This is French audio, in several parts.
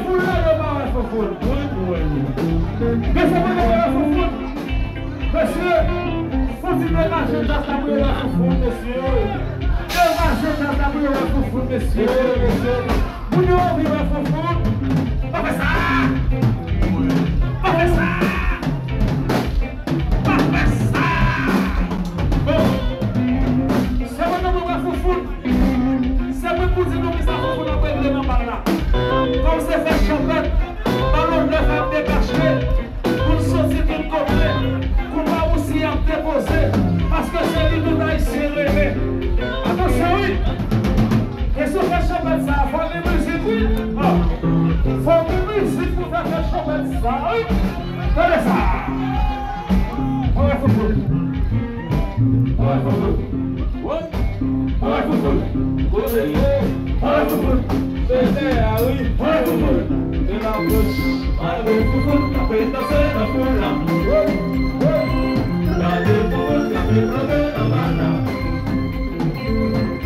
foule là, il va être foule. Mais ça va être foule. Monsieur, faut-il démarcher dans ta bouille la foule, monsieur. Démarcher dans ta bouille la foule, monsieur. Vous ne vivez pas foule. Pas fait ça. Pas fait ça. Pas fait ça. Bon. C'est moi qui vous foule. C'est moi qui vous dis que ça va vous appeler dans par là. Comme c'est fait champêtre, ballon de femme décaché, pour sortir tout complet, pour pas aussi en déposer, parce que c'est lui tout ici rêvé. Attention, oui! Et si on fait champêtre ça, il faut des musiques, oui? Il faut des musiques pour faire champêtre ça, oui? Tenez ça! On va football. On va football. Oui? On va football. On va football. C'est là, oui. On va football. Et la gauche. On va football. La pêche, c'est la foule. La football, la pêche, c'est la mana.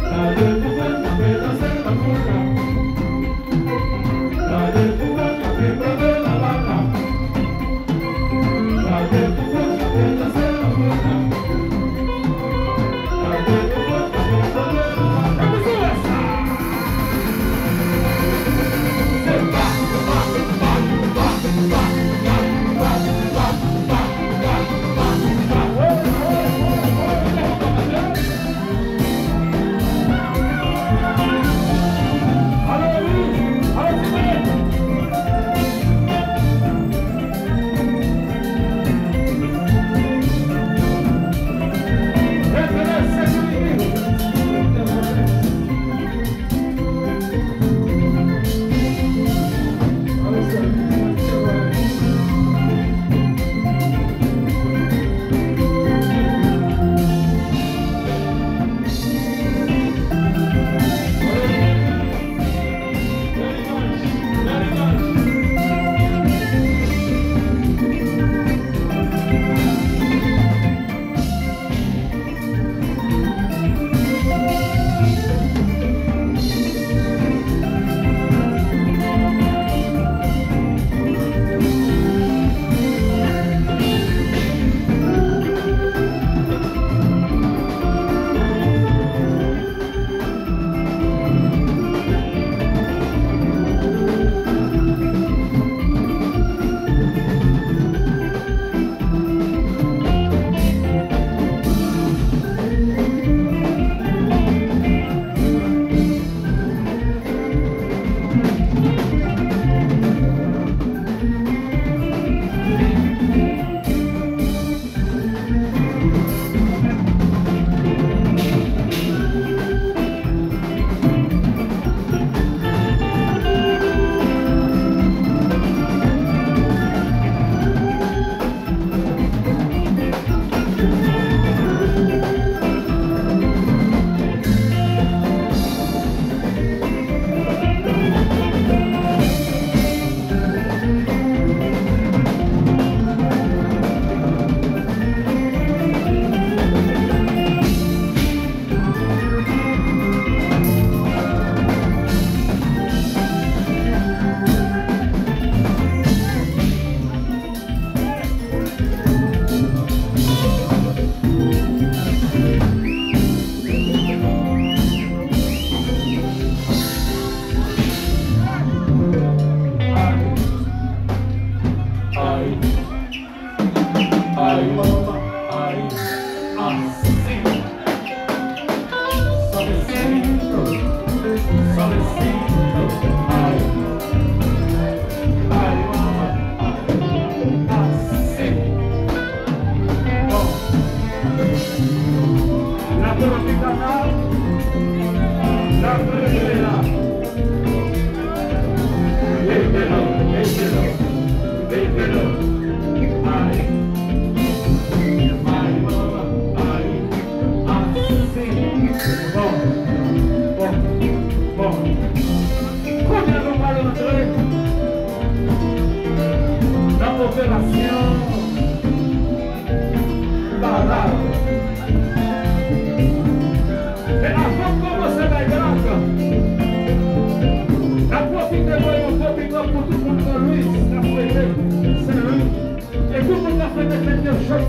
La football, la pêche, c'est la foule. La football, la pêche, c'est la mana. La football, la pêche, c'est la foule.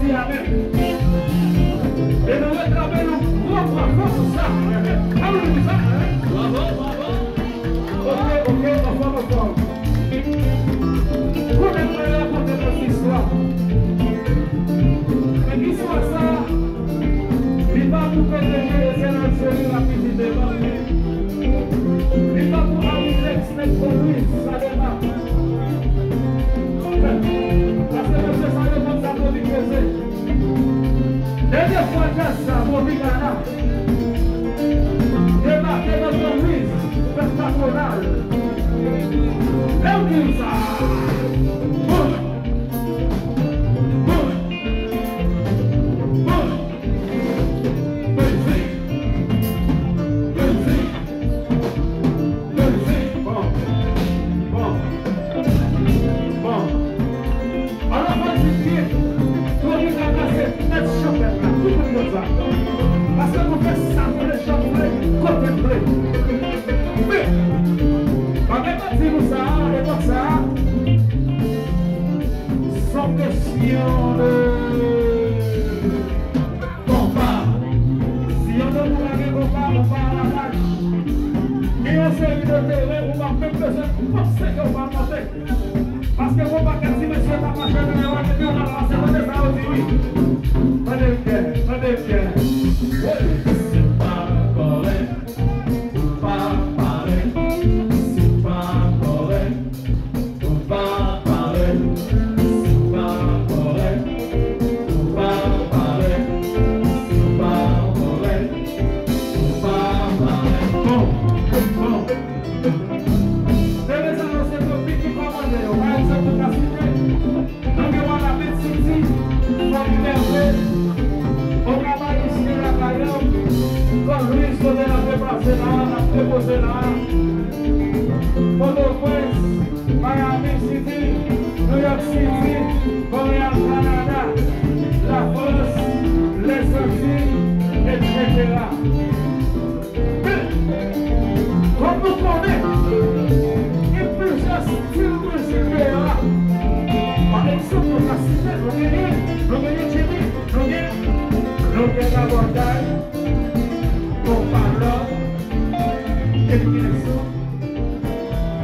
dit Amen. Et nous réclamons nous bravo pour ça. Alléluia. Bravo, bravo. Ok, on va. Vous m'aimerez raconter notre histoire. Mais l'histoire ça, il n'est pas pour protéger les sénateurs la petite débat. Il n'est pas pour arriver avec pour lui, ça démarre. Parce que monsieur ça dépend de sa politique. Dernière fois que ça, mon bigana, démarqué notre mise, faire patronage. Là où il ça. Parce que vous faites ça pour les chanter, contempler. Mais, quand même, si vous savez, et pour ça, sans question de combat. Si on ne vous avez combat, on va à la marche. Et on s'est de terrain, on va même besoin de penser qu'on va monter. Parce que vous va casser monsieur la machine, on va mettre la race, on va faire ça aussi. Madame Pierre. C'est pas correct. Pas pareil. C'est pas correct. Pas pareil. C'est pas correct. Pas pareil. C'est pas correct. Pas pareil. Bon. C'est les anciens topiques qui commandent. On va essayer de la citer. Donc, on va la mettre ici. On va libérer. On travaille ici à la Cayenne, quand lui se donne la préparation là, la préposée là. Port-au-Prince, Miami City, New York City, Montréal, Canada, la France, les Antilles, etc. Mais, comme nous connaissons, il y a plusieurs styles musicaux là. Par exemple, on a cité, nous gagnons Jimmy, nous gagnons la bataille, pour parler, et pienso,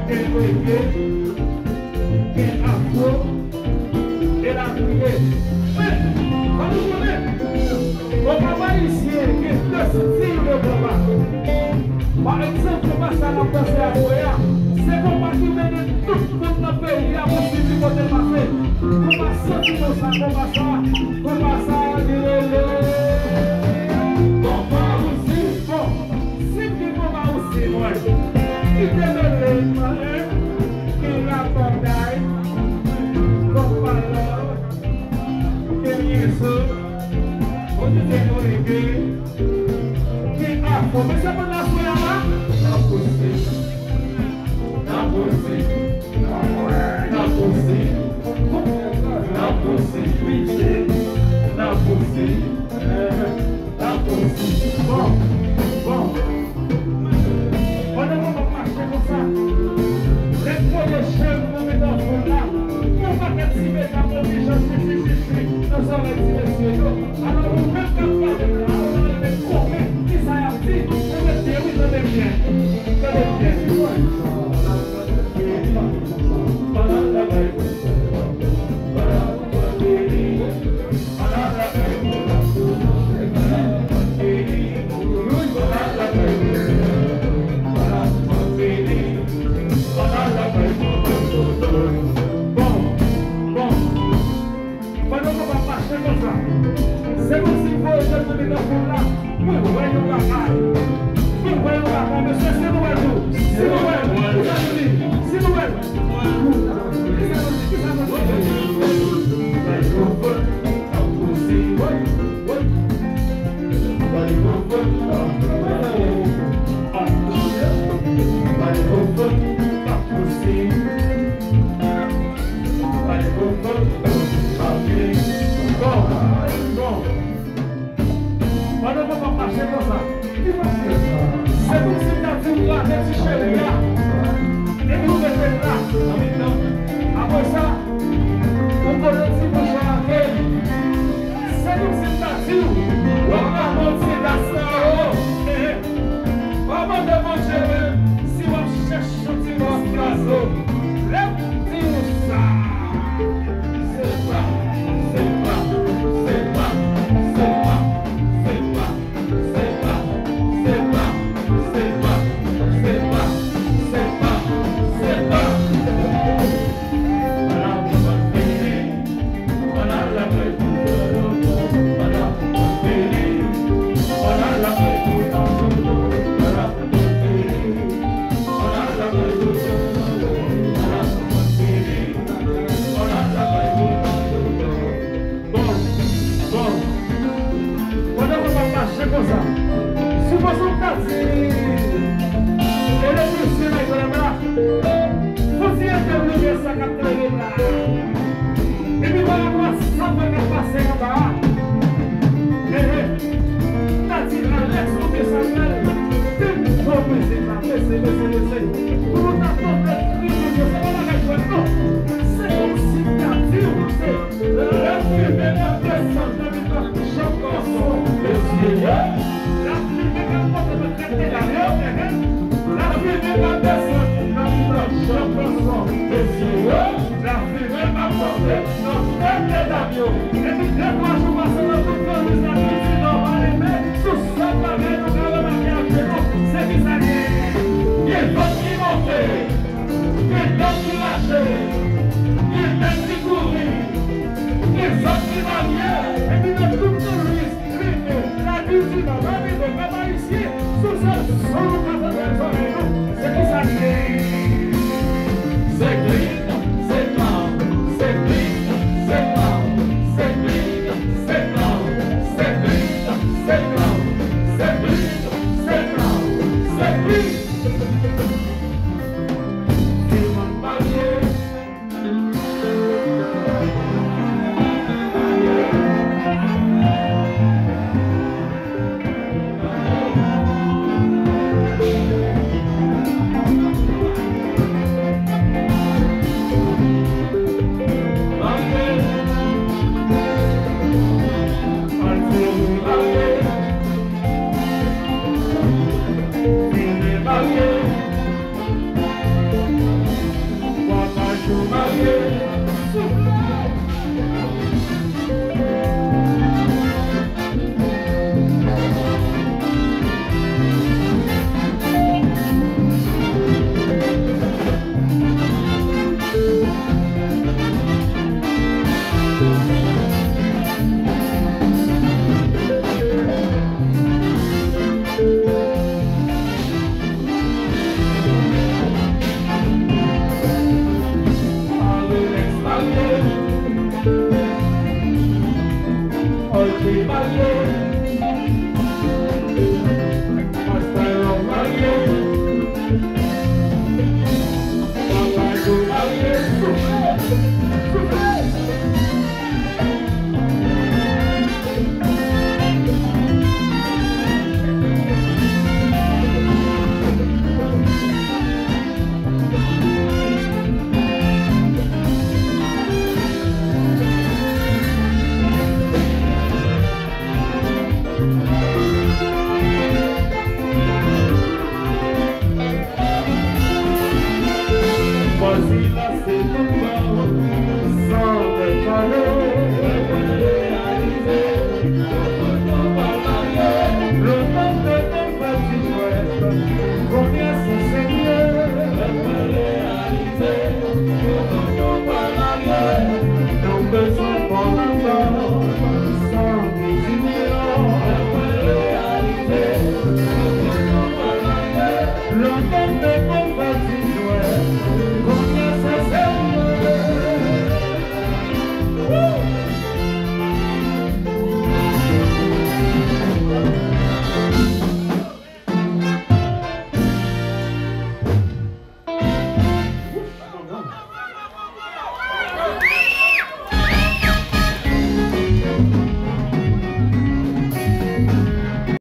et reggae, et afro, et la prière. Mais, quand vous connaissez, on travaille ici, il y a deux styles de combat. Par exemple, on passe à la place à Oya, c'est combat qui mène tout le monde dans le pays, il y a aussi du côté passé. Combat ça, combat ça, il te donne les mains, il la bataille, comme parole, que Yesu, on dit que nous régler, qui a fait, mais c'est pas la soirée là, la poussée, bon. Les premiers chefs nous mettent en fond là. On va activer la position, nous sommes activés. Alors, vous même quand vous allez courir, qui ça y a dit, vous mettez oui, tenez bien. C'est comme si vous êtes dans le là. Oui, voyons la caille. Oui, voyons la caille. Monsieur, c'est nous, c'est nous, c'est nous. C'est comme si tu as dit, Oye,